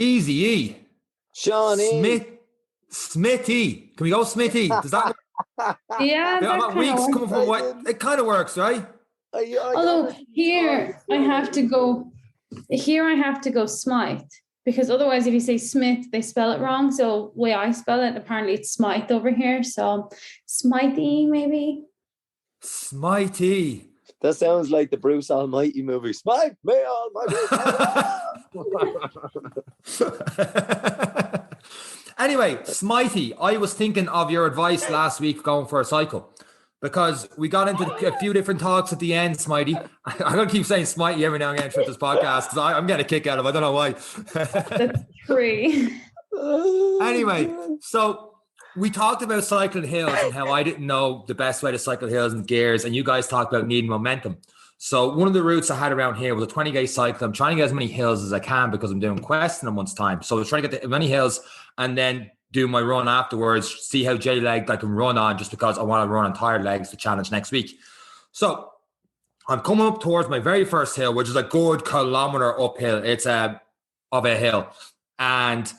Easy E. Seán E. Smithy. Can we go Smithy? Does that work? Yeah, that kind of weeks works. coming from what? It kind of works, right? Although here I have to go Smythe, because otherwise if you say Smith, they spell it wrong. So the way I spell it, apparently it's Smythe over here. So Smithy, maybe. Smithy. That sounds like the Bruce Almighty movie. Smite me, Almighty. Anyway, Smithy, I was thinking of your advice last week going for a cycle, because we got into a few different talks at the end, Smithy. I'm going to keep saying Smithy every now and again through this podcast because I'm getting a kick out of it. I don't know why. That's true. Anyway, so we talked about cycling hills and how I didn't know the best way to cycle hills and gears, and you guys talked about needing momentum. So one of the routes I had around here was a 20K cycle. I'm trying to get as many hills as I can because I'm doing quests in a month's time. So I was trying to get as many hills and then do my run afterwards, see how J-legged I can run on, just because I want to run on tired legs to challenge next week. So I'm coming up towards my very first hill, which is a good kilometer uphill. It's of a hill. And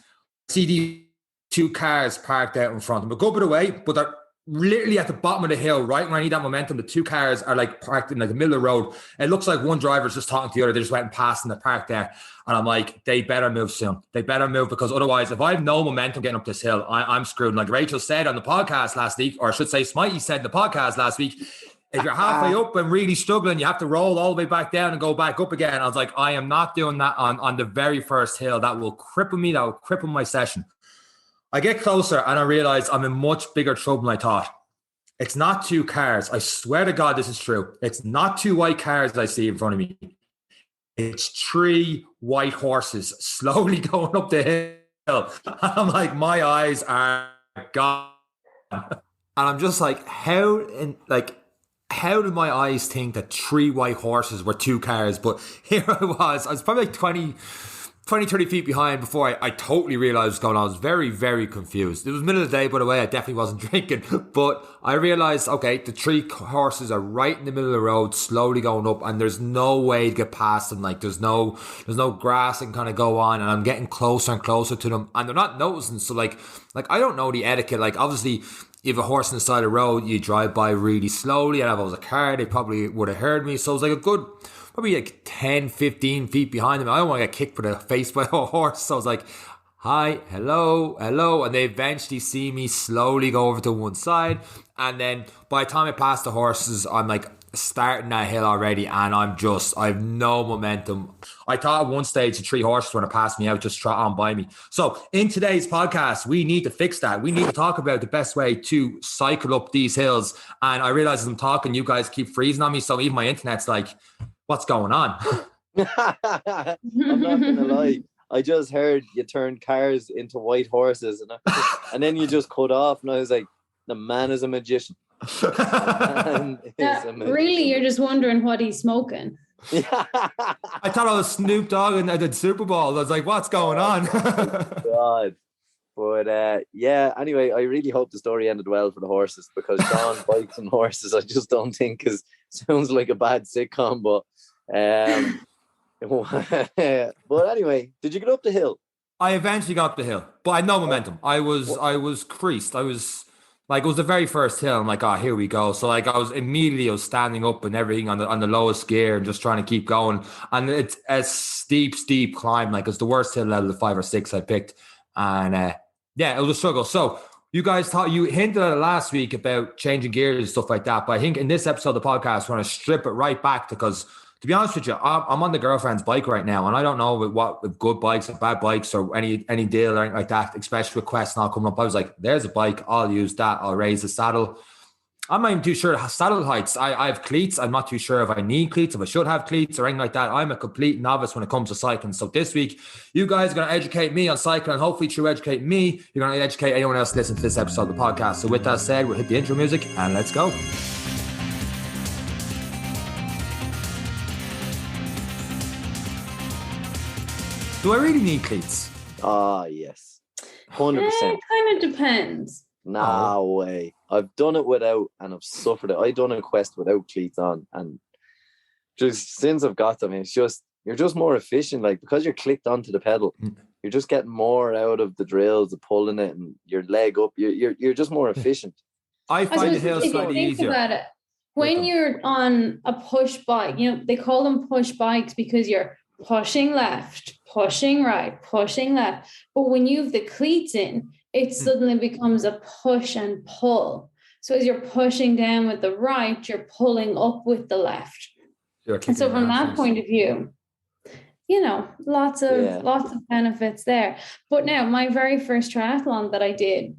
see the two cars parked out in front of them. A good bit away, but they're literally at the bottom of the hill, right when I need that momentum. The two cars are like parked in like the middle of the road. It looks like one driver's just talking to the other. They just went past and they're parked there. And I'm like, they better move soon. They better move, because otherwise, if I have no momentum getting up this hill, I'm screwed. Like Rachel said on the podcast last week, or I should say Smitey said in the podcast last week, if you're halfway up and really struggling, you have to roll all the way back down and go back up again. I was like, I am not doing that on the very first hill. That will cripple me. That will cripple my session. I get closer and I realize I'm in much bigger trouble than I thought. It's not two cars. I swear to God, this is true. It's not two white cars that I see in front of me. It's three white horses slowly going up the hill. I'm like, my eyes are gone. And I'm just like, how did my eyes think that three white horses were two cars? But here I was probably like 20, 30 feet behind before I totally realized what's going on. I was very, very confused. It was the middle of the day, by the way. I definitely wasn't drinking, but I realized, okay, the three horses are right in the middle of the road, slowly going up, and there's no way to get past them. Like there's no grass that can kind of go on, and I'm getting closer and closer to them, and they're not noticing. So like I don't know the etiquette. Like obviously, if a horse on the side of the road, you drive by really slowly, and if I was a car, they probably would have heard me. So it was like a good, probably like 10, 15 feet behind them. I don't want to get kicked for the face by a horse. So I was like, hi, hello. And they eventually see me slowly go over to one side. And then by the time I pass the horses, I'm like starting that hill already. And I have no momentum. I thought at one stage the three horses were going to pass me out, just trot on by me. So in today's podcast, we need to fix that. We need to talk about the best way to cycle up these hills. And I realize as I'm talking, you guys keep freezing on me. So even my internet's like, what's going on? I'm not gonna lie. I just heard you turned cars into white horses, and then you just cut off, and I was like, the man is a magician. Really, you're just wondering what he's smoking. I thought I was Snoop Dogg and I did Super Bowl. I was like, what's going on? God. But yeah, anyway, I really hope the story ended well for the horses, because Seán bikes and horses, I just don't think sounds like a bad sitcom. But but anyway, did you get up the hill? I eventually got up the hill, but I had no momentum. I was creased. I was like, it was the very first hill. I'm like, here we go. So like I was standing up and everything on the lowest gear and just trying to keep going. And it's a steep climb. Like it's the worst hill out of the 5 or 6 I picked. And yeah, it was a struggle. So you guys you hinted at it last week about changing gears and stuff like that. But I think in this episode of the podcast, we're going to strip it right back, because to be honest with you, I'm on the girlfriend's bike right now, and I don't know with good bikes or bad bikes or any deal or anything like that, especially with quests and all coming up. I was like, there's a bike, I'll use that, I'll raise the saddle. I'm not even too sure saddle heights. I have cleats. I'm not too sure if I need cleats, if I should have cleats or anything like that. I'm a complete novice when it comes to cycling. So this week, you guys are going to educate me on cycling, and hopefully through educate me, you're going to educate anyone else listening to this episode of the podcast. So with that said, we'll hit the intro music and let's go. Do I really need cleats? Yes. 100%. It kind of depends. No way. I've done it without, and I've suffered it. I've done a quest without cleats on, and just since I've got them, it's just, you're just more efficient, like, because you're clicked onto the pedal. you're just getting more out of the drills, of pulling it and your leg up. You're just more efficient. I find the hills if you slightly think easier. about it, when you're on a push bike, they call them push bikes because you're pushing left, pushing right, pushing left. But when you have the cleats in, it suddenly becomes a push and pull. So as you're pushing down with the right, you're pulling up with the left. And so from that point of view, lots of benefits there. But now my very first triathlon that I did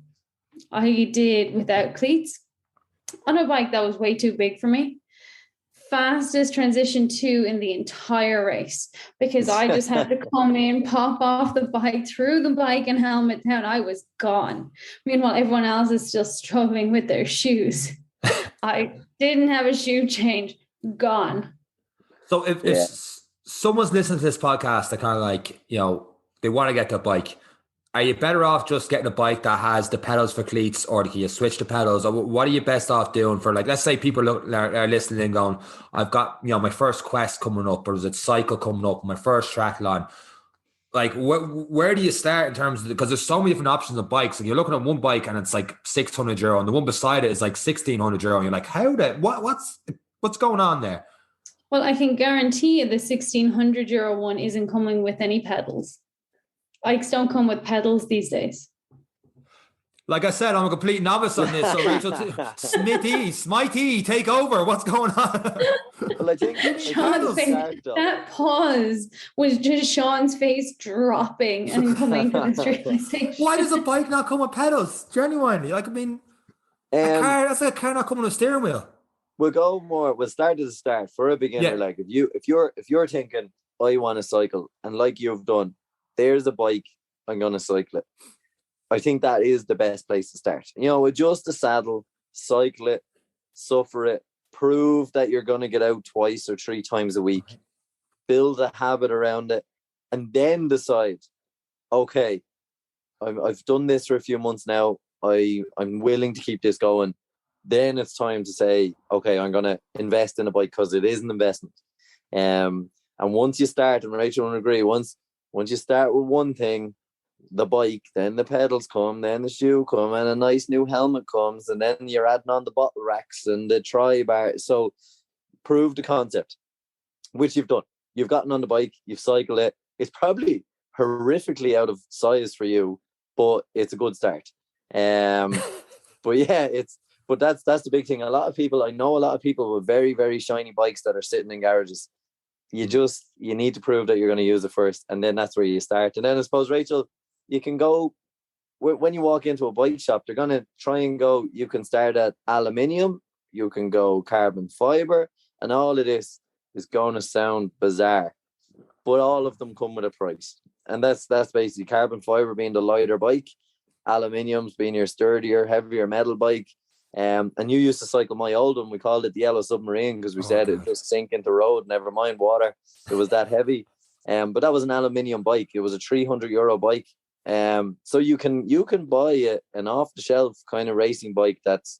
without cleats on a bike that was way too big for me. Fastest transition 2 in the entire race, because I just had to come in, pop off the bike, through the bike and helmet down. I was gone. Meanwhile, everyone else is still struggling with their shoes. I didn't have a shoe change. Gone. So if someone's listening to this podcast, they're kind of like, they want to get their bike. Are you better off just getting a bike that has the pedals for cleats, or can you switch the pedals? Or what are you best off doing for, like, let's say people are listening and going, I've got, my first quest coming up, or is it cycle coming up, my first triathlon. Like, where do you start in terms of, because there's so many different options of bikes, and you're looking at one bike and it's like €600, and the one beside it is like €1,600, and you're like, what's going on there? Well, I can guarantee you the €1,600 one isn't coming with any pedals. Bikes don't come with pedals these days. Like I said, I'm a complete novice on this. So Rachel, Smitey, take over. What's going on? Well, I think Seán's face, that pause was just Seán's face dropping and coming to this realization. Why does a bike not come with pedals? Genuinely, a car, that's like a car not coming with a steering wheel. We'll start at the start for a beginner. Yeah. Like if you're thinking, I want to cycle, and like you've done, there's a bike, I'm going to cycle it. I think that is the best place to start. Adjust the saddle, cycle it, suffer it, prove that you're going to get out 2 or 3 times a week, build a habit around it, and then decide, okay, I've done this for a few months now. I'm willing to keep this going. Then it's time to say, okay, I'm going to invest in a bike, because it is an investment. And once you start, and Rachel will agree, once you start with one thing, the bike, then the pedals come, then the shoe come, and a nice new helmet comes, and then you're adding on the bottle racks and the tri-bar. So prove the concept, which you've done. You've gotten on the bike, you've cycled it. It's probably horrifically out of size for you, but it's a good start. But yeah, that's the big thing. I know a lot of people with very, very shiny bikes that are sitting in garages. You need to prove that you're going to use it first, and then that's where you start. And then I suppose, Rachel, you can go, when you walk into a bike shop, they're going to try and go, you can start at aluminium, you can go carbon fiber, and all of this is going to sound bizarre, but all of them come with a price. And that's basically carbon fiber being the lighter bike, aluminium's being your sturdier, heavier metal bike. And you used to cycle my old one. We called it the Yellow Submarine because we said it just sink into road, never mind water. It was that heavy. But that was an aluminium bike. It was a €300 bike. So you can buy an off the shelf kind of racing bike that's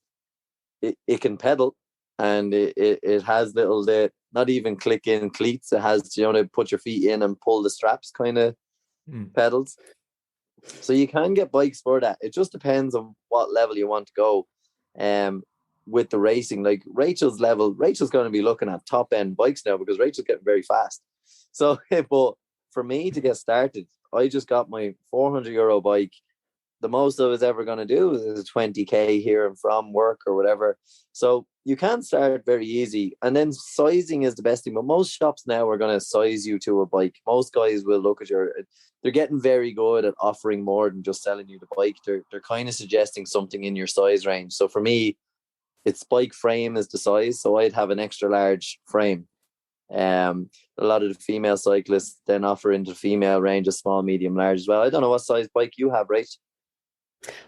it can pedal, and it has little not even click in cleats. It has to put your feet in and pull the straps kind of pedals. So you can get bikes for that. It just depends on what level you want to go. With the racing, like Rachel's going to be looking at top end bikes now, because Rachel's getting very fast. So, but for me to get started, I just got my €400 bike. The most I was ever going to do is 20k here and from work or whatever. So you can start very easy, and then sizing is the best thing. But most shops now are going to size you to a bike. Most guys will look at they're getting very good at offering more than just selling you the bike. They're kind of suggesting something in your size range. So for me, it's bike frame is the size. So I'd have an extra large frame. A lot of the female cyclists then offer into the female range a small, medium, large as well. I don't know what size bike you have, Rach.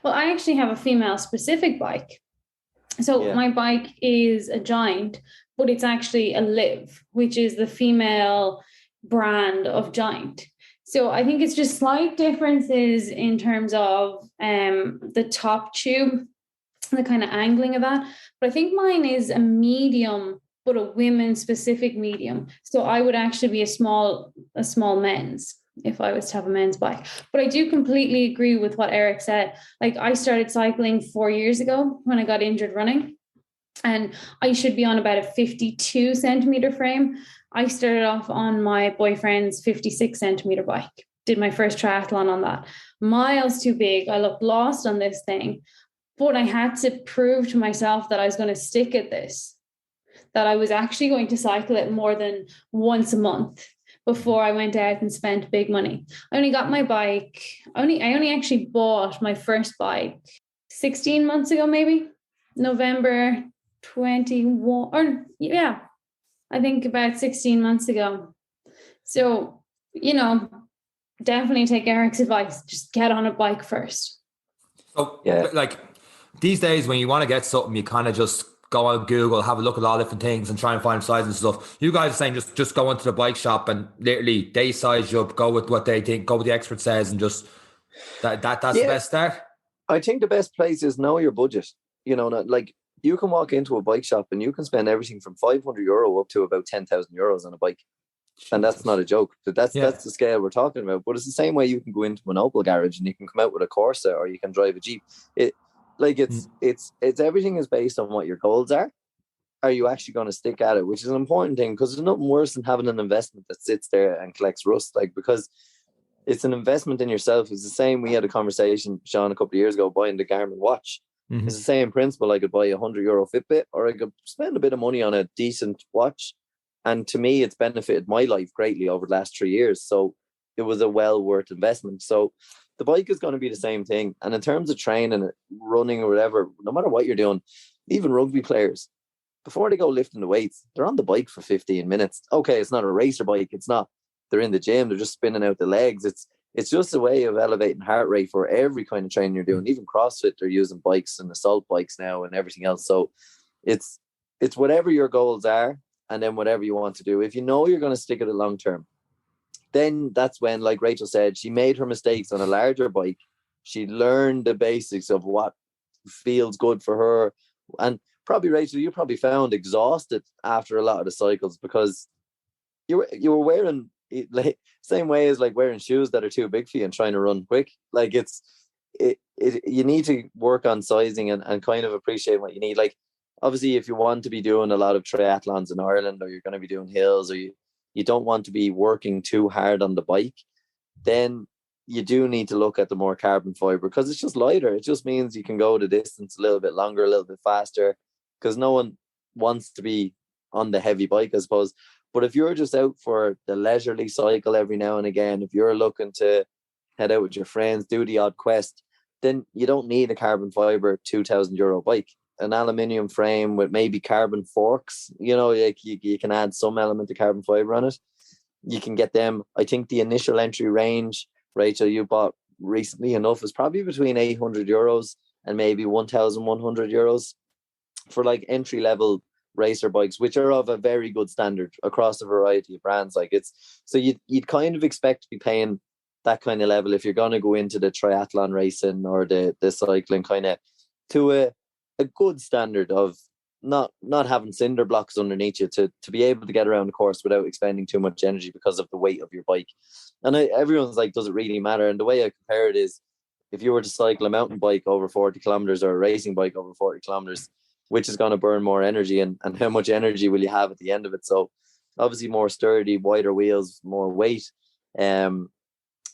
Well, I actually have a female specific bike. So my bike is a Giant, but it's actually a Liv, which is the female brand of Giant. So I think it's just slight differences in terms of the top tube, the kind of angling of that. But I think mine is a medium, but a women specific medium. So I would actually be a small men's. if I was to have a men's bike. But I do completely agree with what Eric said. Like, I started cycling 4 years ago when I got injured running, and I should be on about a 52 centimeter frame. I started off on my boyfriend's 56 centimeter bike, did my first triathlon on that. Miles too big. I looked lost on this thing, but I had to prove to myself that I was going to stick at this, that I was actually going to cycle it more than once a month before I went out and spent big money. I only got my bike. I only actually bought my first bike 16 months ago, maybe November 21, or yeah, I think about 16 months ago. So, definitely take Eric's advice. Just get on a bike first. So, like these days, when you want to get something, you kind of just go on Google, have a look at all different things and try and find sizes and stuff. You guys are saying just go into the bike shop and literally they size you up, go with what they think, go with the expert says, and just that's the best start. I think the best place is know your budget. Like, you can walk into a bike shop and you can spend everything from €500 up to about €10,000 on a bike. And that's not a joke. That's the scale we're talking about. But it's the same way you can go into an Opel garage and you can come out with a Corsa, or you can drive a Jeep. It's everything is based on what your goals are. Are you actually going to stick at it? Which is an important thing, because there's nothing worse than having an investment that sits there and collects rust. Like, because it's an investment in yourself. It's the same. We had a conversation, Seán, a couple of years ago, buying the Garmin watch. Mm-hmm. It's the same principle. I could buy a €100 Fitbit, or I could spend a bit of money on a decent watch. And to me, it's benefited my life greatly over the last 3 years. So it was a well worth investment. So the bike is going to be the same thing. And in terms of training, running, or whatever, no matter what you're doing, even rugby players, before they go lifting the weights, they're on the bike for 15 minutes. Okay, it's not a racer bike. It's not. They're in the gym. They're just spinning out the legs. It's just a way of elevating heart rate for every kind of training you're doing. Even CrossFit, they're using bikes and assault bikes now and everything else. So it's whatever your goals are, and then whatever you want to do. If you know you're going to stick at it long term, then that's when, like Rachel said, she made her mistakes on a larger bike. She learned the basics of what feels good for her. And probably, Rachel, you probably found exhausted after a lot of the cycles, because you were wearing it, like, same way as like wearing shoes that are too big for you and trying to run quick. Like, you need to work on sizing and kind of appreciate what you need. Like, obviously, if you want to be doing a lot of triathlons in Ireland, or you're going to be doing hills, or you don't want to be working too hard on the bike, then you do need to look at the more carbon fiber, because it's just lighter. It just means you can go the distance a little bit longer, a little bit faster, because no one wants to be on the heavy bike, I suppose. But if you're just out for the leisurely cycle every now and again, if you're looking to head out with your friends, do the odd quest, then you don't need a carbon fiber €2,000 bike. An aluminium frame with maybe carbon forks, like you can add some element of carbon fiber on it. You can get them. I think the initial entry range, Rachel, you bought recently enough, is probably between €800 and maybe €1,100 for like entry level racer bikes, which are of a very good standard across a variety of brands. Like, so you'd kind of expect to be paying that kind of level if you're going to go into the triathlon racing or the cycling, kind of to a good standard of not having cinder blocks underneath you to be able to get around the course without expending too much energy because of the weight of your bike. And everyone's like, does it really matter? And the way I compare it is, if you were to cycle a mountain bike over 40 kilometers or a racing bike over 40 kilometers, which is going to burn more energy, and how much energy will you have at the end of it? So obviously more sturdy, wider wheels, more weight. The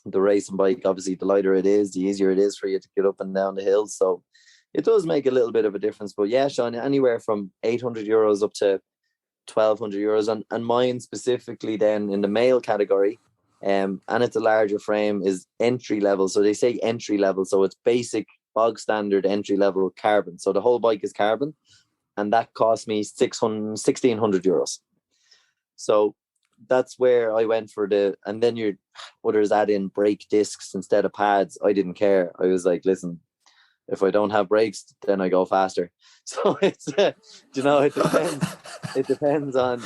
racing bike, obviously, the lighter it is, the easier it is for you to get up and down the hills. So it does make a little bit of a difference. But yeah, Seán, anywhere from €800 up to €1,200. And mine specifically then in the male category, and it's a larger frame, is entry level. So they say entry level. So it's basic, bog standard entry level carbon. So the whole bike is carbon. And that cost me €1,600. So that's where I went for and then others add in brake discs instead of pads. I didn't care. I was like, listen, if I don't have brakes, then I go faster. So it's, it depends. It depends on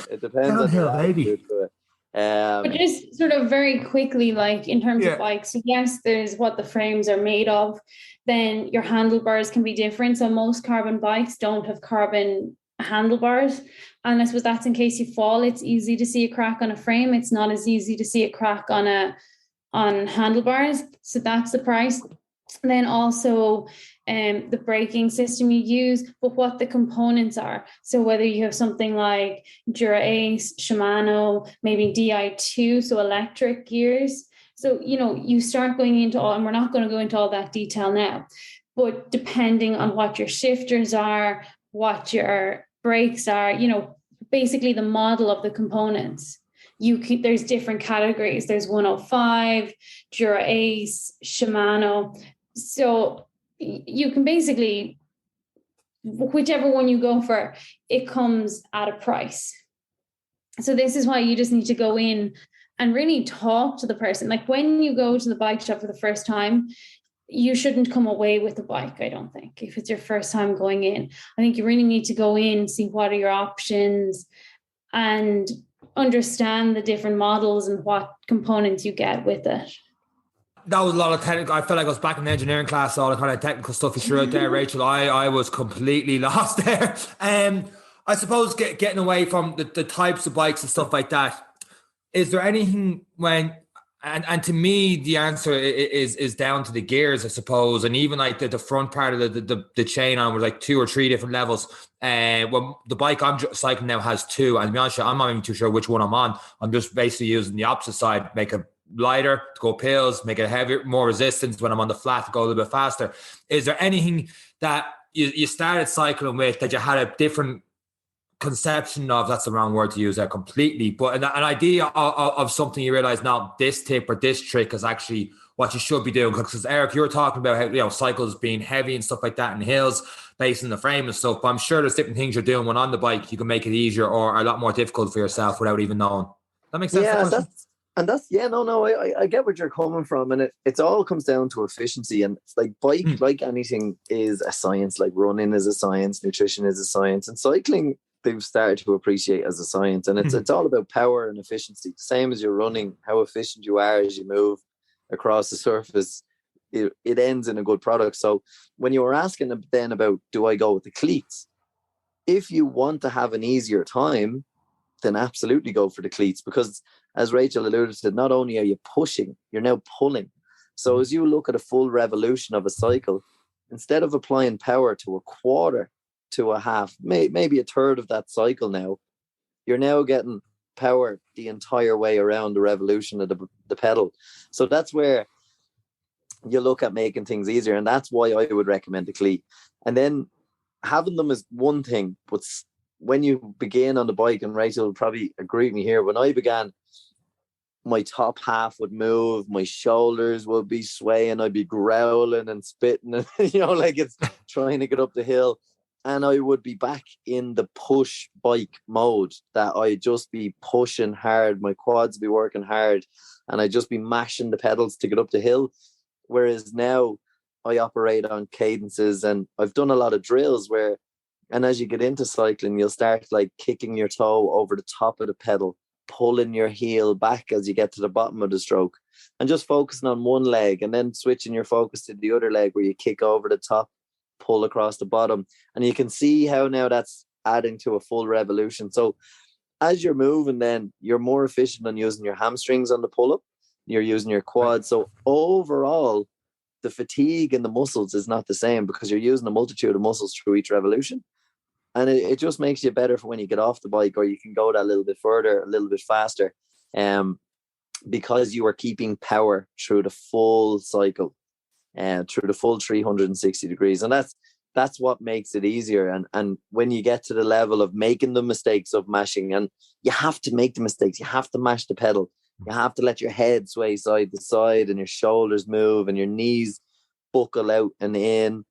your attitude to it. But just sort of very quickly, like in terms of bikes, yes, there's what the frames are made of. Then your handlebars can be different. So most carbon bikes don't have carbon handlebars. And I suppose that's in case you fall. It's easy to see a crack on a frame. It's not as easy to see a crack on a on handlebars. So that's the price. And then also the braking system you use, but what the components are. So whether you have something like Dura-Ace, Shimano, maybe Di2, so electric gears. So, you start going into all, and we're not going to go into all that detail now, but depending on what your shifters are, what your brakes are, basically the model of the components. There's different categories. There's 105, Dura-Ace, Shimano. So you can basically, whichever one you go for, it comes at a price. So this is why you just need to go in and really talk to the person. Like when you go to the bike shop for the first time, you shouldn't come away with the bike, I don't think, if it's your first time going in. I think you really need to go in, see what are your options, and understand the different models and what components you get with it. That was a lot of technical. I felt like I was back in the engineering class, all the kind of technical stuff you threw out there, Rachel. I was completely lost there. I suppose getting away from the types of bikes and stuff like that, is there anything and to me, the answer is down to the gears, I suppose. And even like the front part of the chain on was like 2 or 3 different levels. Well, the bike I'm cycling now has 2. And to be honest, I'm not even too sure which one I'm on. I'm just basically using the opposite side, make it lighter to go pills, make it heavier, more resistance when I'm on the flat to go a little bit faster. Is there anything that you started cycling with that you had a different conception of, that's the wrong word to use there completely, but an idea of something you realize now this tip or this trick is actually what you should be doing? Because Eric, you were talking about how, cycles being heavy and stuff like that and hills based on the frame and stuff, but I'm sure there's different things you're doing when on the bike you can make it easier or a lot more difficult for yourself without even knowing. That makes sense? I get what you're coming from, and it all comes down to efficiency. And it's like bike, like anything, is a science. Like running is a science, nutrition is a science, and cycling they've started to appreciate as a science. And it's all about power and efficiency. The same as you're running, how efficient you are as you move across the surface, it ends in a good product. So when you were asking then about, do I go with the cleats? If you want to have an easier time, then absolutely go for the cleats, because as Rachel alluded to, not only are you pushing, you're now pulling. So as you look at a full revolution of a cycle, instead of applying power to a quarter to a half, maybe a third of that cycle now, you're now getting power the entire way around the revolution of the pedal. So that's where you look at making things easier. And that's why I would recommend the cleat. And then having them is one thing, but when you begin on the bike, and Rachel will probably agree with me here, when I began, my top half would move, my shoulders would be swaying, I'd be growling and spitting, and like it's trying to get up the hill. And I would be back in the push bike mode, that I'd just be pushing hard, my quads be working hard, and I'd just be mashing the pedals to get up the hill. Whereas now I operate on cadences, and I've done a lot of drills where, and as you get into cycling, you'll start like kicking your toe over the top of the pedal, pulling your heel back as you get to the bottom of the stroke, and just focusing on one leg, and then switching your focus to the other leg where you kick over the top, pull across the bottom. And you can see how now that's adding to a full revolution. So as you're moving, then you're more efficient on using your hamstrings on the pull-up, you're using your quads. So overall, the fatigue in the muscles is not the same, because you're using a multitude of muscles through each revolution. And it just makes you better for when you get off the bike, or you can go that little bit further, a little bit faster, because you are keeping power through the full cycle, and through the full 360 degrees. And that's what makes it easier. And when you get to the level of making the mistakes of mashing, and you have to make the mistakes, you have to mash the pedal, you have to let your head sway side to side, and your shoulders move, and your knees buckle out and in.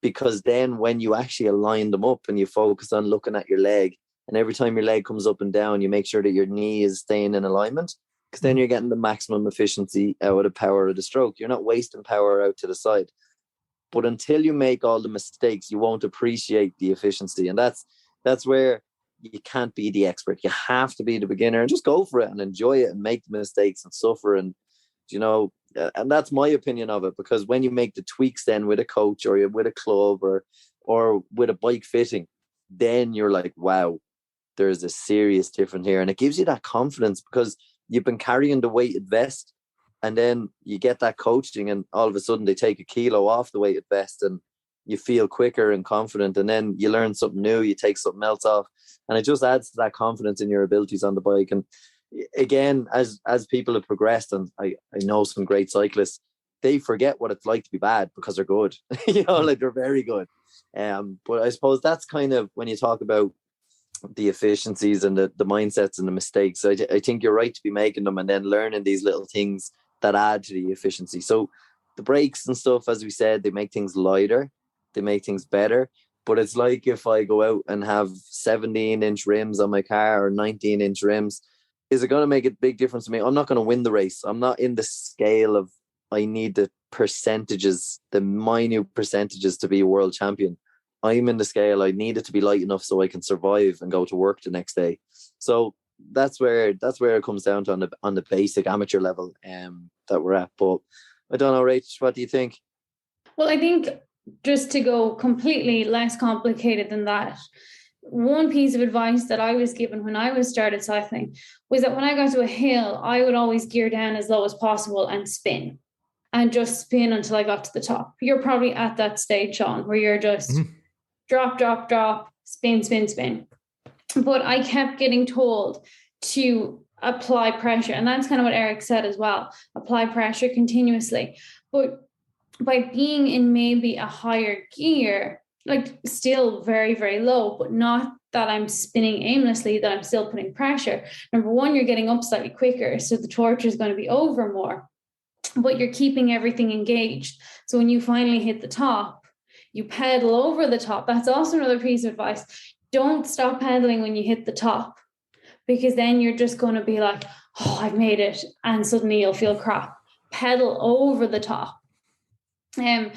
Because then when you actually align them up and you focus on looking at your leg, and every time your leg comes up and down, you make sure that your knee is staying in alignment, because then you're getting the maximum efficiency out of the power of the stroke. You're not wasting power out to the side. But until you make all the mistakes, you won't appreciate the efficiency. And that's where you can't be the expert. You have to be the beginner, and just go for it and enjoy it and make the mistakes and suffer. And, and that's my opinion of it, because when you make the tweaks then with a coach, or with a club, or with a bike fitting, then you're like, wow, there's a serious difference here. And it gives you that confidence, because you've been carrying the weighted vest And then you get that coaching, and all of a sudden they take a kilo off the weighted vest, and you feel quicker and confident. And then you learn something new, you take something else off, and it just adds to that confidence in your abilities on the bike. And again, as people have progressed, and I know some great cyclists, they forget what it's like to be bad because they're good. Like they're very good. But I suppose that's kind of when you talk about the efficiencies and the mindsets and the mistakes. I think you're right to be making them and then learning these little things that add to the efficiency. So the brakes and stuff, as we said, they make things lighter, they make things better. But it's like if I go out and have 17-inch rims on my car or 19-inch rims, is it going to make a big difference to me? I'm not going to win the race. I'm not in the scale of, I need the percentages, the minute percentages to be a world champion. I'm in the scale, I need it to be light enough so I can survive and go to work the next day. So that's where it comes down to on the basic amateur level that we're at. But I don't know, Rach, what do you think? Well, I think just to go completely less complicated than that, one piece of advice that I was given when I was started cycling was that when I got to a hill, I would always gear down as low as possible and spin, and just spin until I got to the top. You're probably at that stage, Seán, where you're just drop, spin, spin, spin. But I kept getting told to apply pressure. And that's kind of what Eric said as well. Apply pressure continuously. But by being in maybe a higher gear, like still very, very low, but not that I'm spinning aimlessly, that I'm still putting pressure. Number one, you're getting up slightly quicker, so the torch is going to be over more, but you're keeping everything engaged. So when you finally hit the top, you pedal over the top. That's also another piece of advice. Don't stop pedaling when you hit the top, because then you're just going to be like, oh, I've made it. And suddenly you'll feel crap. Pedal over the top. And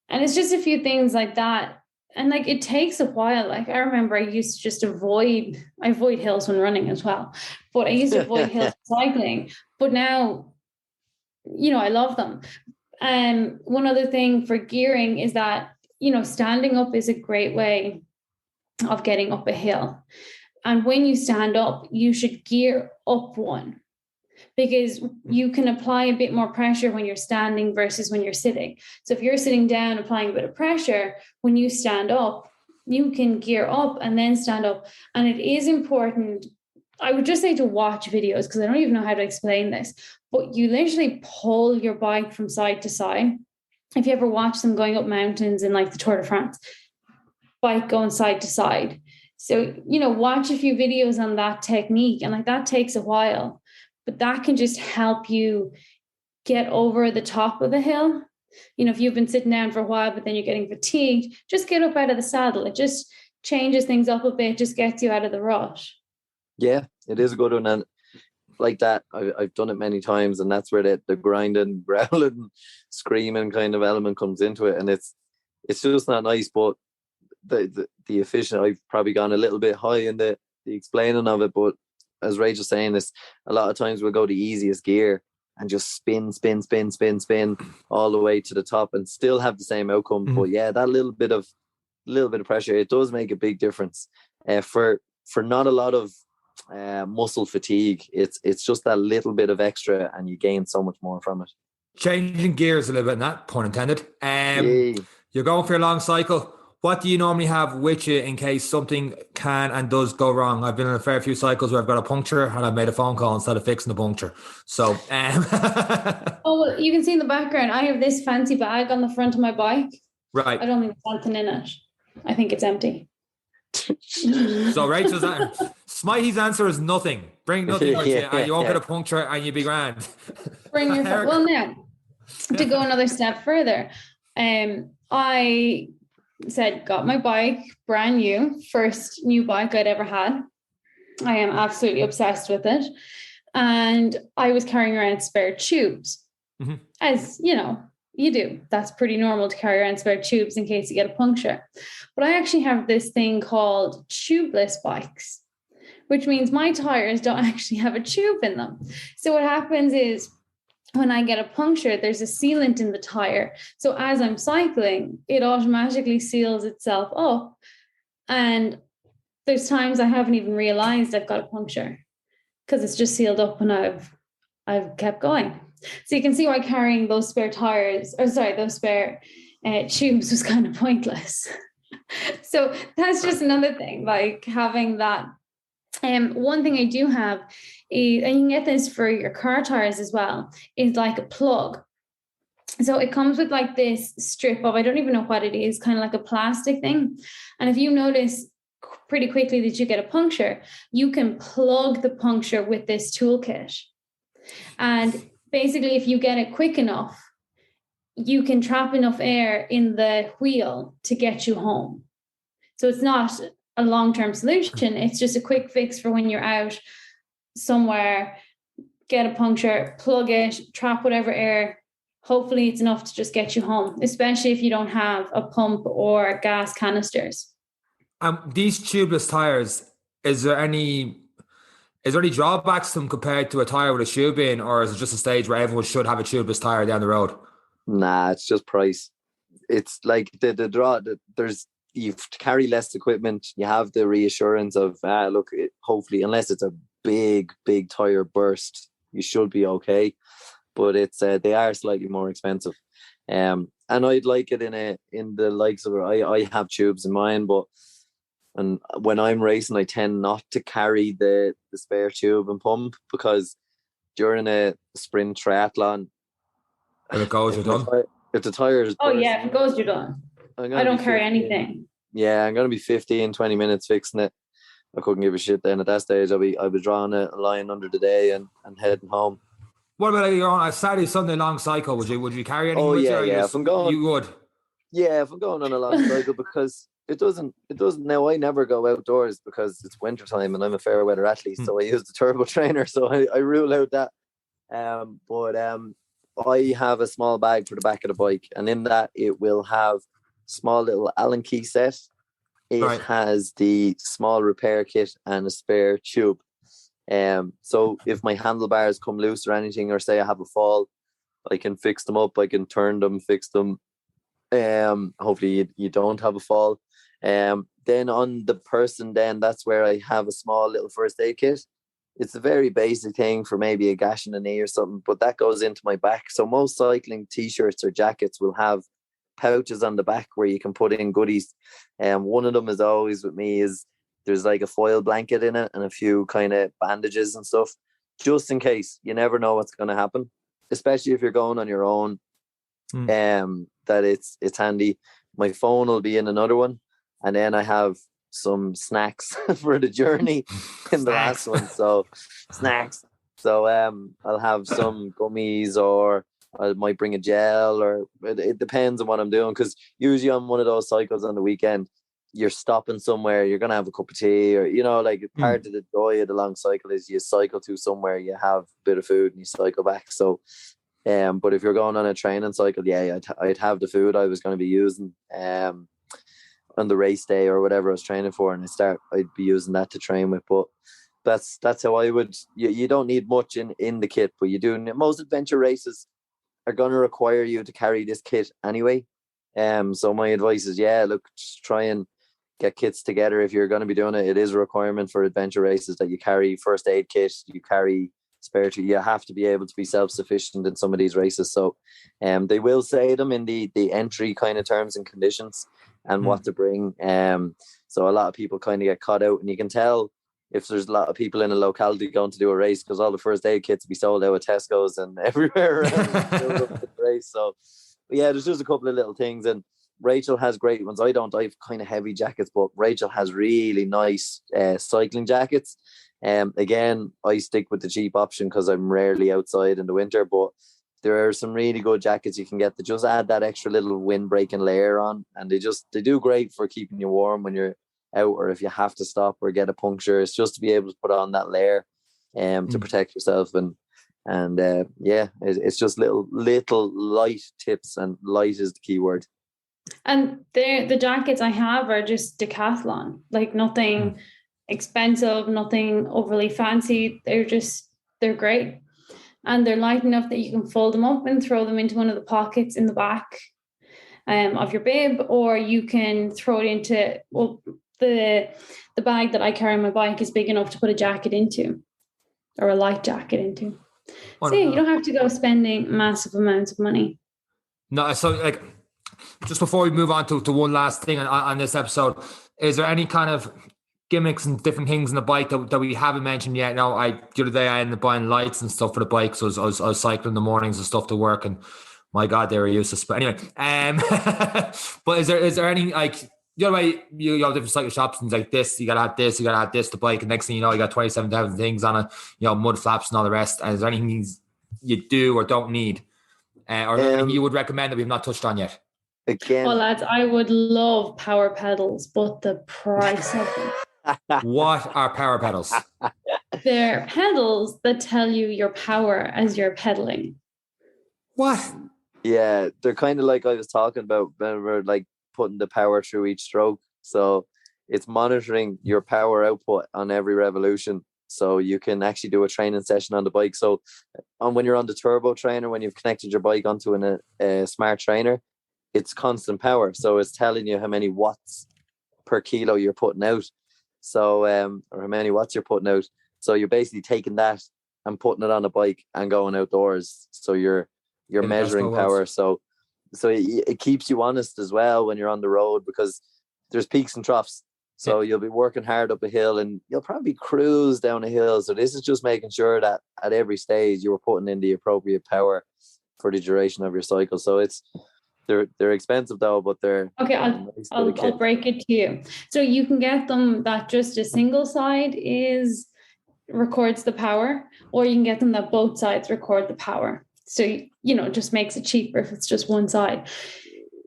it's just a few things like that. And like, it takes a while. Like I remember I used to just avoid hills when running as well, but I used to avoid hills cycling. But now, I love them. And one other thing for gearing is that, standing up is a great way of getting up a hill. And when you stand up, you should gear up one, because you can apply a bit more pressure when you're standing versus when you're sitting. So if you're sitting down, applying a bit of pressure, when you stand up, you can gear up and then stand up. And it is important, I would just say, to watch videos, because I don't even know how to explain this, but you literally pull your bike from side to side. If you ever watch them going up mountains in like the Tour de France, bike going side to side. So, watch a few videos on that technique, and like that takes a while, but that can just help you get over the top of the hill. If you've been sitting down for a while, but then you're getting fatigued, just get up out of the saddle. It just changes things up a bit, just gets you out of the rut. Yeah, it is a good one. And like that, I've done it many times, and that's where the grinding, growling, screaming kind of element comes into it. And it's just not nice, but the efficient, I've probably gone a little bit high in the explaining of it, but as Rach was saying, is a lot of times we'll go the easiest gear and just spin all the way to the top and still have the same outcome. But yeah, that little bit of pressure, it does make a big difference. For not a lot of muscle fatigue, it's just that little bit of extra, and you gain so much more from it. Changing gears a little bit, not pun intended. You're going for a long cycle. What do you normally have with you in case something can and does go wrong? I've been in a fair few cycles where I've got a puncture and I've made a phone call instead of fixing the puncture. So, oh, well, you can see in the background, I have this fancy bag on the front of my bike. Right. I don't think there's anything in it. I think it's empty. So Rachel's Smitey's answer is nothing. Bring nothing with you, and you won't get a puncture, and you'll be grand. Bring your well, now to go another step further, I said, got my bike brand new, first new bike I'd ever had. I am absolutely obsessed with it, and I was carrying around spare tubes, as you do. That's pretty normal to carry around spare tubes in case you get a puncture. But I actually have this thing called tubeless bikes, which means my tires don't actually have a tube in them. So what happens is, when I get a puncture, there's a sealant in the tire. So as I'm cycling, it automatically seals itself up. And there's times I haven't even realized I've got a puncture because it's just sealed up and I've kept going. So you can see why carrying those spare those spare tubes was kind of pointless. So that's just another thing, like having that. One thing I do have is, and you can get this for your car tires as well, is like a plug. So it comes with like this strip of, I don't even know what it is, kind of like a plastic thing. And if you notice pretty quickly that you get a puncture, you can plug the puncture with this toolkit. And basically, if you get it quick enough, you can trap enough air in the wheel to get you home. So it's not a long-term solution. It's just a quick fix for when you're out somewhere, get a puncture, plug it, trap whatever air. Hopefully it's enough to just get you home, especially if you don't have a pump or gas canisters. These tubeless tires, is there any drawbacks to them compared to a tire with a tube in, or is it just a stage where everyone should have a tubeless tire down the road? Nah, it's just price. It's like there's you carry less equipment. You have the reassurance of hopefully, unless it's a big tire burst, you should be okay. But it's they are slightly more expensive. And I'd like it in the likes of I have tubes in mine, and when I'm racing, I tend not to carry the spare tube and pump, because during a sprint triathlon, If it goes, you're done. If the tires if it goes, you're done. I don't carry anything. Yeah, I'm gonna be 15, 20 minutes fixing it. I couldn't give a shit then. At that stage, I'll be drawing a line under the day and heading home. What about you're on a Saturday, Sunday long cycle? Would you carry anything with you? If I'm going, you would. Yeah, if I'm going on a long cycle, because it doesn't. Now I never go outdoors because it's winter time and I'm a fair weather athlete, so I use the turbo trainer. So I rule out that. But I have a small bag for the back of the bike, and in that it will have small little Allen key set. It has the small repair kit and a spare tube. So if my handlebars come loose or anything, or say I have a fall, I can fix them up. I can turn them, fix them. Hopefully you don't have a fall. Then on the person, that's where I have a small little first aid kit. It's a very basic thing for maybe a gash in the knee or something, but that goes into my back. So most cycling t-shirts or jackets will have pouches on the back where you can put in goodies. One of them is always with me is there's like a foil blanket in it and a few kind of bandages and stuff, just in case. You never know what's going to happen, especially if you're going on your own. That it's handy. My phone will be in another one, and then I have some snacks for the journey in the last one. So snacks. So I'll have some gummies, or I might bring a gel, or it depends on what I'm doing, because usually on one of those cycles on the weekend, you're stopping somewhere, you're gonna have a cup of tea, or like part of the joy of the long cycle is you cycle to somewhere, you have a bit of food and you cycle back. So but if you're going on a training cycle, I'd have the food I was going to be using on the race day or whatever I was training for, and I'd be using that to train with. But that's how I would. You don't need much in the kit, but you do. Most adventure races are going to require you to carry this kit anyway. So my advice is, just try and get kits together if you're going to be doing it. It is a requirement for adventure races that you carry first aid kit, you carry spare tube. You have to be able to be self-sufficient in some of these races. So they will say them in the entry kind of terms and conditions and what to bring. So a lot of people kind of get caught out, and you can tell if there's a lot of people in a locality going to do a race, because all the first aid kits will be sold out at Tesco's and everywhere around the race. So there's just a couple of little things, and Rachael has great ones. I have kind of heavy jackets, but Rachael has really nice cycling jackets. Again, I stick with the cheap option because I'm rarely outside in the winter, but there are some really good jackets you can get that just add that extra little windbreaking layer on, and they do great for keeping you warm when you're out, or if you have to stop or get a puncture. It's just to be able to put on that layer to protect yourself, and it's just little light tips, and light is the key word. And the jackets I have are just Decathlon, like nothing expensive, nothing overly fancy. They're great, and they're light enough that you can fold them up and throw them into one of the pockets in the back of your bib, or you can throw it into the bag that I carry on my bike is big enough to put a jacket into, or a light jacket into. So yeah, you don't have to go spending massive amounts of money. No, so like, just before we move on to one last thing on this episode, is there any kind of gimmicks and different things in the bike that we haven't mentioned yet? No, the other day I ended up buying lights and stuff for the bike, so I was cycling in the mornings and stuff to work, and my God, they were useless. But anyway, but is there any, like, the other way you have different cycle shops and like this, you gotta have this, you gotta have this, the bike, and next thing you know, you got 27,000 things on it, mud flaps and all the rest. And is there anything you do or don't need, or anything you would recommend that we've not touched on yet? Again, well, lads, I would love power pedals, but the price of them. What are power pedals? They're pedals that tell you your power as you're pedaling. What? Yeah, they're kind of like I was talking about when we're like putting the power through each stroke. So it's monitoring your power output on every revolution. So you can actually do a training session on the bike. So when you're on the turbo trainer, when you've connected your bike onto a smart trainer, it's constant power. So it's telling you how many watts per kilo you're putting out. So, or how many watts you're putting out. So you're basically taking that and putting it on a bike and going outdoors. So you're measuring power. So it keeps you honest as well when you're on the road, because there's peaks and troughs. So you'll be working hard up a hill and you'll probably cruise down a hill. So this is just making sure that at every stage you were putting in the appropriate power for the duration of your cycle. So they're expensive though, but they're okay. I'll break it to you. So you can get them that just a single side records the power, or you can get them that both sides record the power. So just makes it cheaper if it's just one side.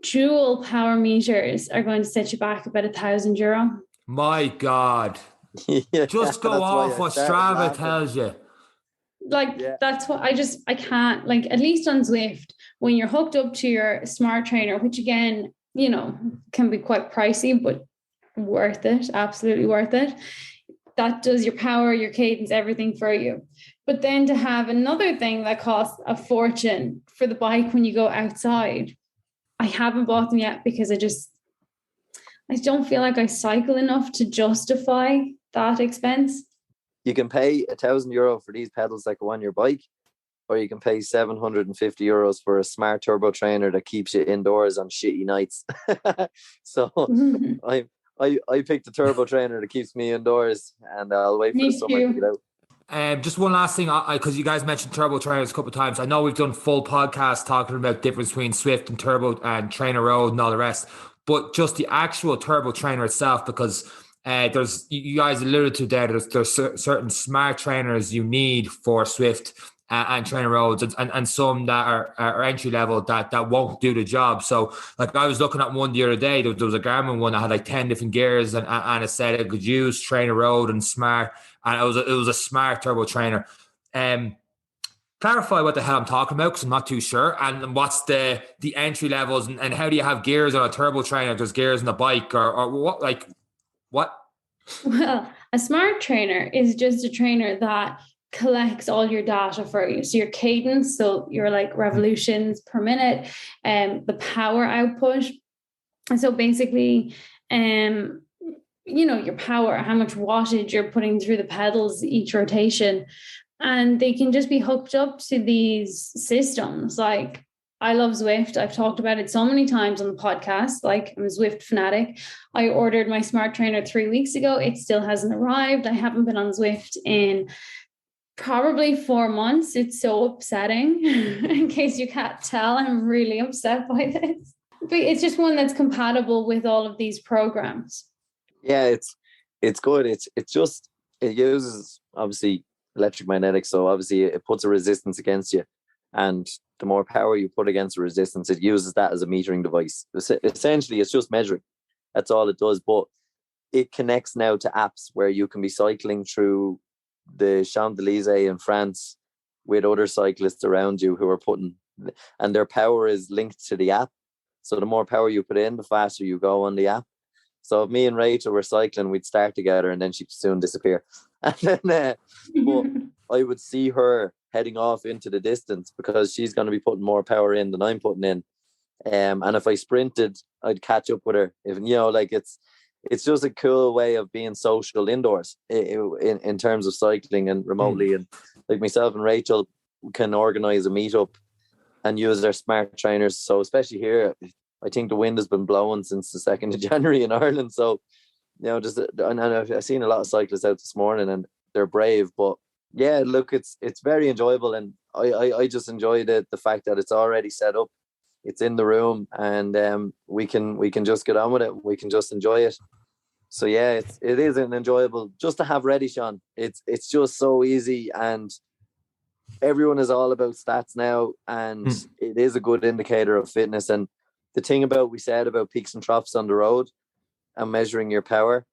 Dual power meters are going to set you back about €1,000. My God. Yeah, just go off what Strava tells you. That's what I can't, like, at least on Zwift, when you're hooked up to your smart trainer, which again, can be quite pricey, but worth it, absolutely worth it. That does your power, your cadence, everything for you. But then to have another thing that costs a fortune for the bike when you go outside, I haven't bought them yet because I don't feel like I cycle enough to justify that expense. You can pay €1,000 for these pedals that go on your bike, or you can pay €750 for a smart turbo trainer that keeps you indoors on shitty nights. So I picked the turbo trainer that keeps me indoors, and I'll wait for the summer to get out. Just one last thing, because you guys mentioned turbo trainers a couple of times. I know we've done full podcasts talking about the difference between Swift and turbo and trainer road and all the rest, but just the actual turbo trainer itself, because there's, you guys alluded to there's certain smart trainers you need for Swift and trainer roads, and some that are entry level that won't do the job. So like I was looking at one the other day, there was a Garmin one that had like 10 different gears, and it said it could use trainer road and smart, and it was a smart turbo trainer. Clarify what the hell I'm talking about, because I'm not too sure. And what's the entry levels, and how do you have gears on a turbo trainer if there's gears on the bike, or what? Like what? Well, a smart trainer is just a trainer that collects all your data for you. So your cadence, so your like revolutions per minute, the power output. And so basically, your power, how much wattage you're putting through the pedals each rotation. And they can just be hooked up to these systems. Like, I love Zwift. I've talked about it so many times on the podcast. Like, I'm a Zwift fanatic. I ordered my smart trainer 3 weeks ago. It still hasn't arrived. I haven't been on Zwift in probably 4 months. It's so upsetting. In case you can't tell, I'm really upset by this. But it's just one that's compatible with all of these programs. Yeah, it's good. It uses obviously electromagnetics, so obviously it puts a resistance against you, and the more power you put against the resistance, it uses that as a metering device. Essentially, it's just measuring. That's all it does. But it connects now to apps where you can be cycling through the Champs-Élysées in France with other cyclists around you who are and their power is linked to the app. So the more power you put in, the faster you go on the app. So if me and Rachel were cycling, we'd start together and then she'd soon disappear. And then, but I would see her heading off into the distance because she's going to be putting more power in than I'm putting in. And if I sprinted, I'd catch up with her. It's just a cool way of being social indoors in terms of cycling and remotely. And like myself and Rachel, can organize a meetup and use their smart trainers. So especially here, I think the wind has been blowing since the 2nd of January in Ireland. So, and I've seen a lot of cyclists out this morning and they're brave. But yeah, look, it's very enjoyable. And I just enjoy the fact that it's already set up. It's in the room and we can just get on with it. We can just enjoy it. So yeah, it is an enjoyable just to have ready, Seán. It's just so easy, and everyone is all about stats now, and it is a good indicator of fitness. And the thing about we said about peaks and troughs on the road and measuring your power,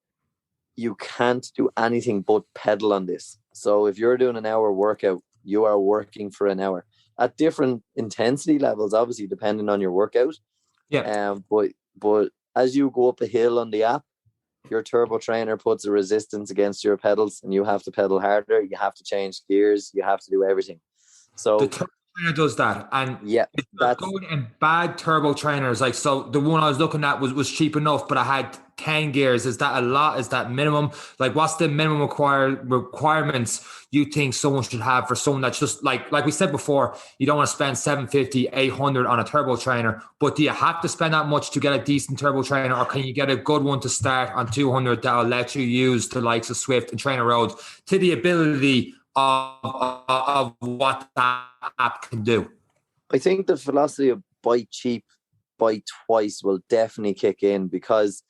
you can't do anything but pedal on this. So if you're doing an hour workout, you are working for an hour at different intensity levels, obviously depending on your workout. Yeah. But as you go up a hill on the app, your turbo trainer puts a resistance against your pedals, and you have to pedal harder. You have to change gears. You have to do everything. So the turbo trainer does that, and yeah, that's good. And bad turbo trainers, like, so the one I was looking at was cheap enough, but I had 10 gears. Is that a lot? Is that minimum? Like, what's the minimum requirements you think someone should have for someone that's just like we said before, you don't want to spend 750, 800 on a turbo trainer, but do you have to spend that much to get a decent turbo trainer, or can you get a good one to start on 200 that'll let you use the likes of Swift and Trainer Roads to the ability of what that app can do? I think the philosophy of buy cheap, buy twice will definitely kick in, because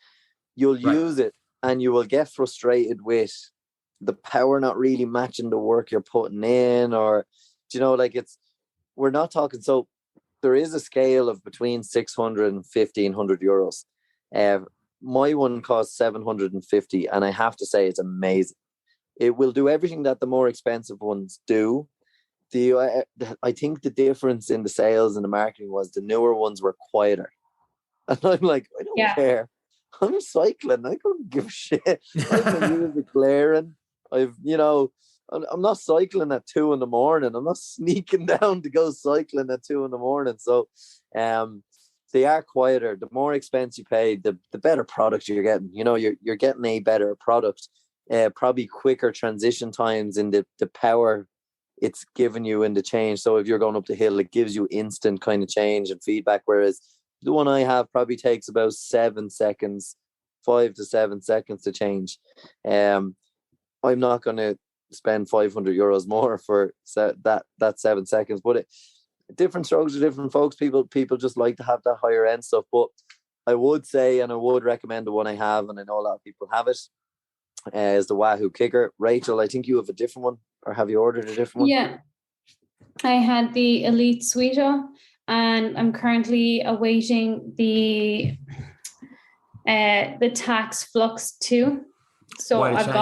you'll use it and you will get frustrated with the power not really matching the work you're putting in, or, like we're not talking. So there is a scale of between 600 and 1,500 euros. My one costs 750, and I have to say it's amazing. It will do everything that the more expensive ones do. I think the difference in the sales and the marketing was the newer ones were quieter. And I'm like, I don't care. I'm cycling. I couldn't give a shit. I'm music blaring. I'm not cycling at 2 a.m. I'm not sneaking down to go cycling at 2 a.m. So they are quieter. The more expense you pay, the better product you're getting. You're getting a better product. Probably quicker transition times in the power it's giving you in the change. So if you're going up the hill, it gives you instant kind of change and feedback, whereas the one I have probably takes about 7 seconds, 5 to 7 seconds to change. I'm not going to spend 500 euros more for that 7 seconds, but different strokes for different folks. People just like to have that higher end stuff. But I would say, and I would recommend the one I have, and I know a lot of people have it, is the Wahoo Kicker. Rachel, I think you have a different one, or have you ordered a different one? Yeah, I had the Elite Sweeto, and I'm currently awaiting the Tax Flux 2. So I've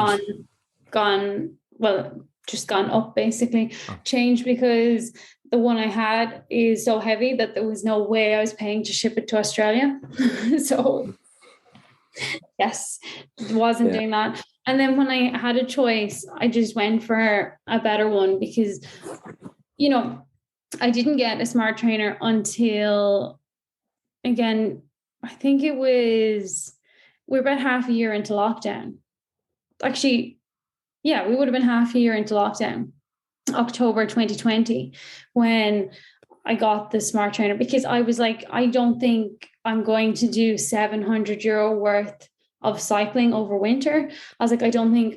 gone up basically. Changed because the one I had is so heavy that there was no way I was paying to ship it to Australia. So yes, wasn't doing that. And then when I had a choice, I just went for a better one, because I didn't get a smart trainer until, again, I think we're about half a year into lockdown. Actually, yeah, we would have been half a year into lockdown, October 2020, when I got the smart trainer, because I was like, I don't think I'm going to do 700 euro worth of cycling over winter. I was like, I don't think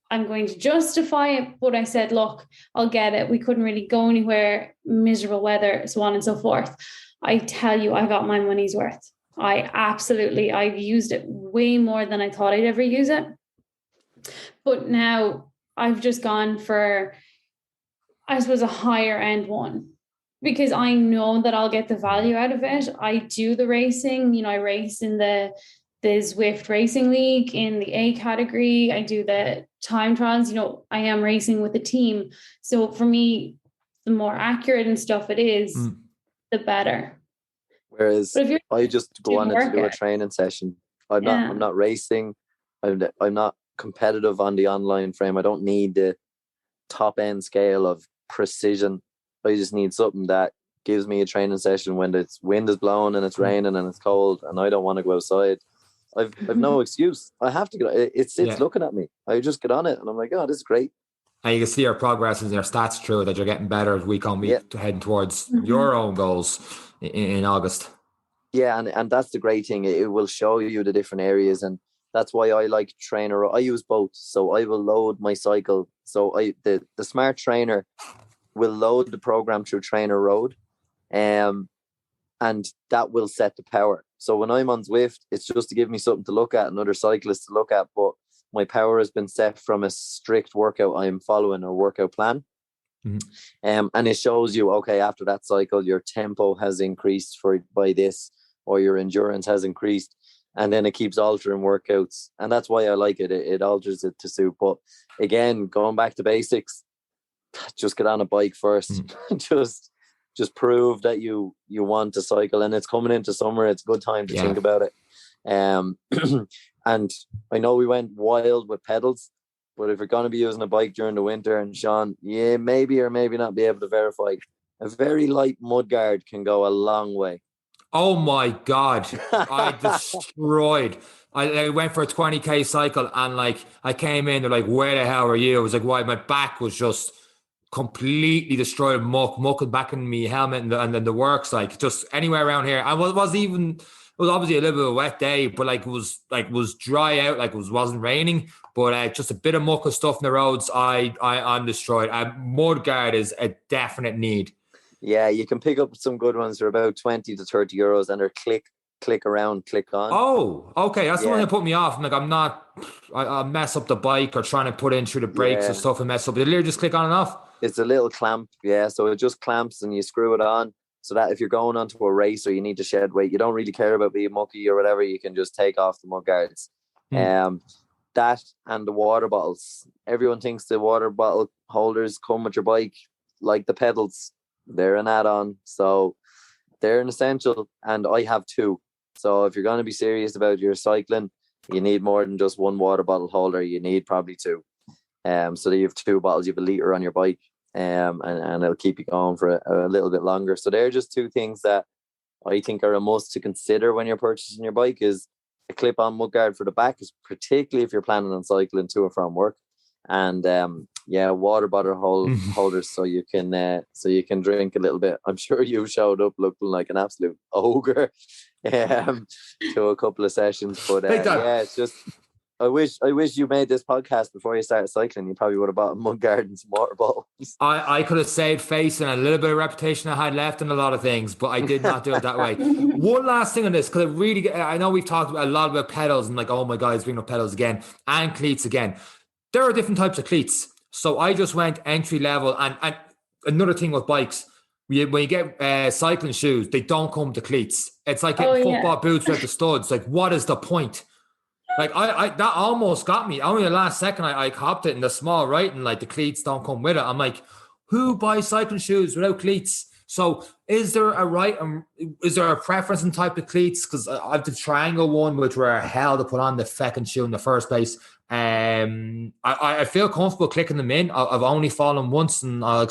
I'm going to justify it. But I said, look, I'll get it. We couldn't really go anywhere, miserable weather, so on and so forth. I tell you, I got my money's worth. I've used it way more than I thought I'd ever use it. But now I've just gone for, I suppose, a higher end one, because I know that I'll get the value out of it. I do the racing, I race in the Zwift Racing League in the A category. I do the time trials, I am racing with a team. So for me, the more accurate and stuff it is, the better. Whereas I just go on to do a training session. I'm not racing. I'm not competitive on the online frame. I don't need the top end scale of precision. I just need something that gives me a training session when the wind is blowing and it's raining and it's cold and I don't want to go outside. I've no excuse. I have to get. It's looking at me. I just get on it and I'm like, oh, this is great. And you can see your progress in your stats through that you're getting better week on week to heading towards your own goals in August. Yeah, and that's the great thing. It will show you the different areas, and that's why I like trainer. I use both, so I will load my cycle. So the smart trainer will load the program through Trainer Road, and that will set the power. So when I'm on Zwift, it's just to give me something to look at, another cyclist to look at. But my power has been set from a strict workout I'm following, a workout plan. And it shows you, okay, after that cycle, your tempo has increased by this, or your endurance has increased, and then it keeps altering workouts. And that's why I like it. It alters it to suit. But again, going back to basics, just get on a bike first. Just prove that you want to cycle, and it's coming into summer. It's a good time to think about it. And I know we went wild with pedals, but if you're going to be using a bike during the winter, and Seán, maybe or maybe not be able to verify, a very light mudguard can go a long way. Oh my God. I destroyed. I went for a 20K cycle, and like I came in, they're like, where the hell are you? I was like, why? My back was just completely destroyed, mucking back in me helmet and then the works, like just anywhere around here. It was obviously a little bit of a wet day, but it was dry out, it wasn't raining, but just a bit of muck and stuff in the roads. I'm destroyed. Mudguard is a definite need. Yeah, you can pick up some good ones. They're about 20 to 30 euros, and they're click around, click on. Oh, okay. That's the one that put me off. I'm like, I'll mess up the bike or trying to put in through the brakes or stuff and mess up. They literally just click on and off. It's a little clamp, so it just clamps and you screw it on, so that if you're going onto a race or you need to shed weight, you don't really care about being mucky or whatever, you can just take off the mud guards. That and the water bottles. Everyone thinks the water bottle holders come with your bike like the pedals. They're an add-on, so they're an essential, and I have two. So if you're going to be serious about your cycling, you need more than just one water bottle holder. You need probably two. So that you have two bottles, you have a litre on your bike, and it'll keep you going for a little bit longer. So they're just two things that I think are a must to consider when you're purchasing your bike. Is a clip-on mudguard for the back, is particularly if you're planning on cycling to or from work, and water bottle holders so you can drink a little bit. I'm sure you showed up looking like an absolute ogre to a couple of sessions, but it's just. I wish you made this podcast before you started cycling. You probably would have bought a mudguard and some water bottles. I could have saved face and a little bit of reputation I had left in a lot of things, but I did not do it that way. One last thing on this, because I know we've talked a lot about pedals and oh my God, he's bringing up pedals again, and cleats again. There are different types of cleats. So I just went entry level, and another thing with bikes, when you get cycling shoes, they don't come to cleats. It's like getting football boots with the studs. Like, what is the point? Like I that almost got me. Only the last second I copped it in the small writing, like the cleats don't come with it. I'm like, who buys cycling shoes without cleats? So is there a preference in type of cleats? Because I've the triangle one, which were hell to put on the feckin' shoe in the first place. I feel comfortable clicking them in. I've only fallen once, and I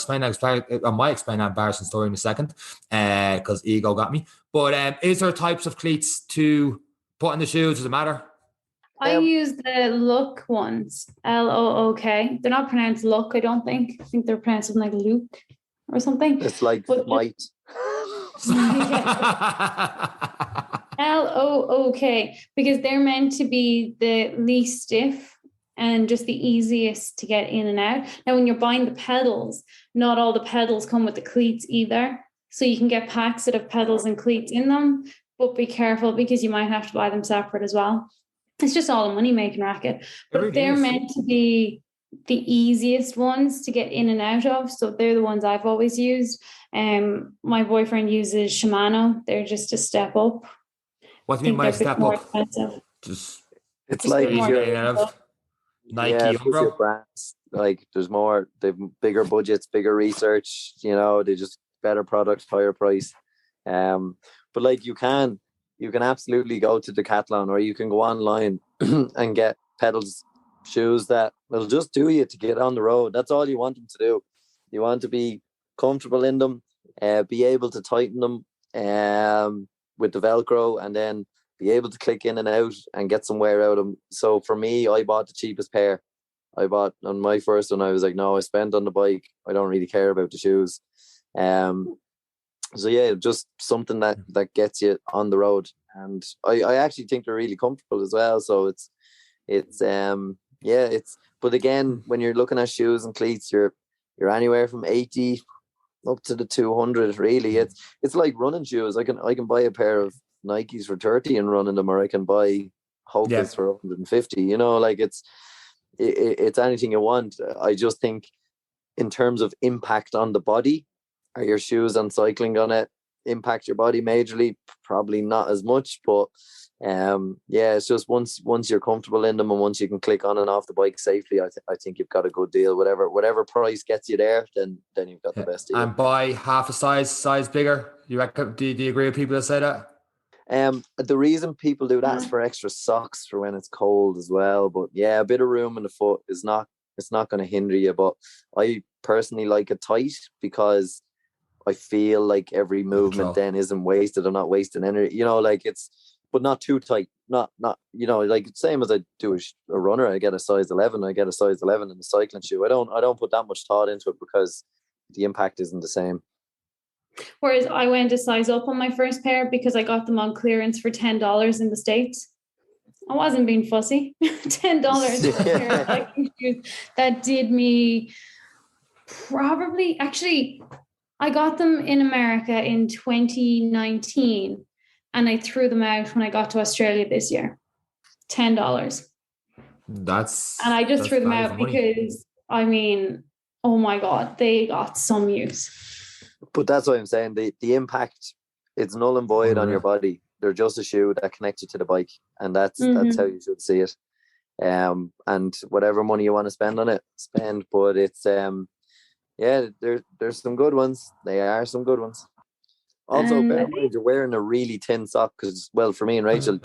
might explain that embarrassing story in a second, because ego got me. But is there types of cleats to put in the shoes? Does it matter? I use the Look ones, Look. They're not pronounced Look, I don't think. I think they're pronounced something like Luke or something. It's like might. Look, because they're meant to be the least stiff and just the easiest to get in and out. Now, when you're buying the pedals, not all the pedals come with the cleats either. So you can get packs that have pedals and cleats in them, but be careful because you might have to buy them separate as well. It's just all a money-making racket. But they're meant to be the easiest ones to get in and out of. So they're the ones I've always used. My boyfriend uses Shimano. They're just a step up. What do you mean by step up? It's like your Nike, Umbro. Brands, like there's more, they've bigger budgets, bigger research, they just better products, higher price. But like you can absolutely go to Decathlon, or you can go online and get pedals, shoes that will just do you to get on the road. That's all you want them to do. You want to be comfortable in them, be able to tighten them with the Velcro, and then be able to click in and out and get some wear out of them. So for me, I bought the cheapest pair. I bought on my first one. I was like, no, I spent on the bike. I don't really care about the shoes. So yeah, just something that gets you on the road, and I actually think they're really comfortable as well. So it's but again, when you're looking at shoes and cleats, you're anywhere from 80 up to the 200. Really, it's like running shoes. I can buy a pair of Nikes for 30 and run in them, or I can buy Hokas for 150. You know, like it's anything you want. I just think in terms of impact on the body, are your shoes on cycling gonna impact your body majorly? Probably not as much, but it's just once you're comfortable in them and once you can click on and off the bike safely, I think you've got a good deal. Whatever price gets you there, then you've got the best deal. And buy half a size bigger. You reckon? Do you agree with people that say that? The reason people do that is for extra socks for when it's cold as well. But yeah, a bit of room in the foot is not going to hinder you. But I personally like it tight because I feel like every movement then isn't wasted. I'm not wasting energy, you know, like but not too tight. Not, you know, like same as I do a runner. I get a size 11. I get a size 11 in the cycling shoe. I don't put that much thought into it because the impact isn't the same. Whereas I went a size up on my first pair because I got them on clearance for $10 in the States. I wasn't being fussy. $10 for a pair of cycling shoes. That did me probably, actually, I got them in America in 2019 and I threw them out when I got to Australia this year. $10. And I just threw them out because, I mean, oh my God, they got some use. But that's what I'm saying. The impact, it's null and void on your body. They're just a shoe that connects you to the bike. And that's how you should see it. And whatever money you want to spend on it, spend. But it's, there's some good ones. They are some good ones. Also, bear in mind, you're wearing a really thin sock because, well, for me and Rachel,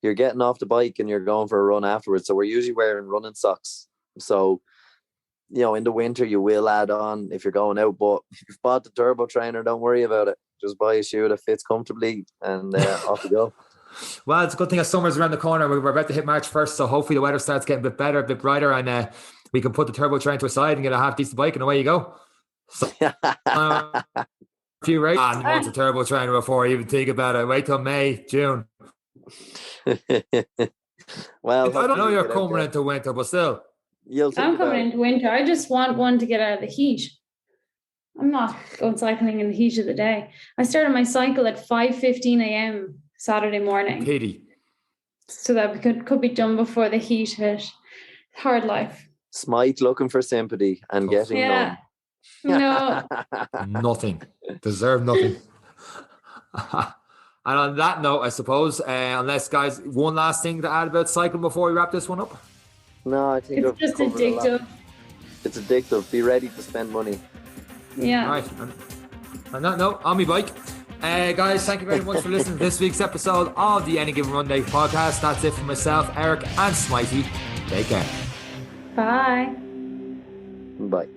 you're getting off the bike and you're going for a run afterwards. So we're usually wearing running socks. So, you know, in the winter you will add on if you're going out, but if you've bought the turbo trainer, don't worry about it. Just buy a shoe that fits comfortably and off you go. Well, it's a good thing that summer's around the corner. We're about to hit March 1st, so hopefully the weather starts getting a bit better, a bit brighter, and we can put the turbo trainer to a side and get a half decent bike and away you go. So, a few months of turbo trainer before you even think about it. Wait till May, June. Well, I don't know you're coming into winter, but still. I'm coming into winter. I just want one to get out of the heat. I'm not going cycling in the heat of the day. I started my cycle at 5:15 a.m. Saturday morning. Pity. So that we could be done before the heat hit. Hard life. Smite looking for sympathy and getting none. No. Nothing. Deserve nothing. And on that note, I suppose, unless guys, one last thing to add about cycling before we wrap this one up? No, I think it's just addictive. It's addictive. Be ready to spend money. Yeah. Right. On that note, on my bike. Guys, thank you very much for listening to this week's episode of the Any Given Run Day podcast. That's it for myself, Eric, and Smitey. Take care. Bye. Bye.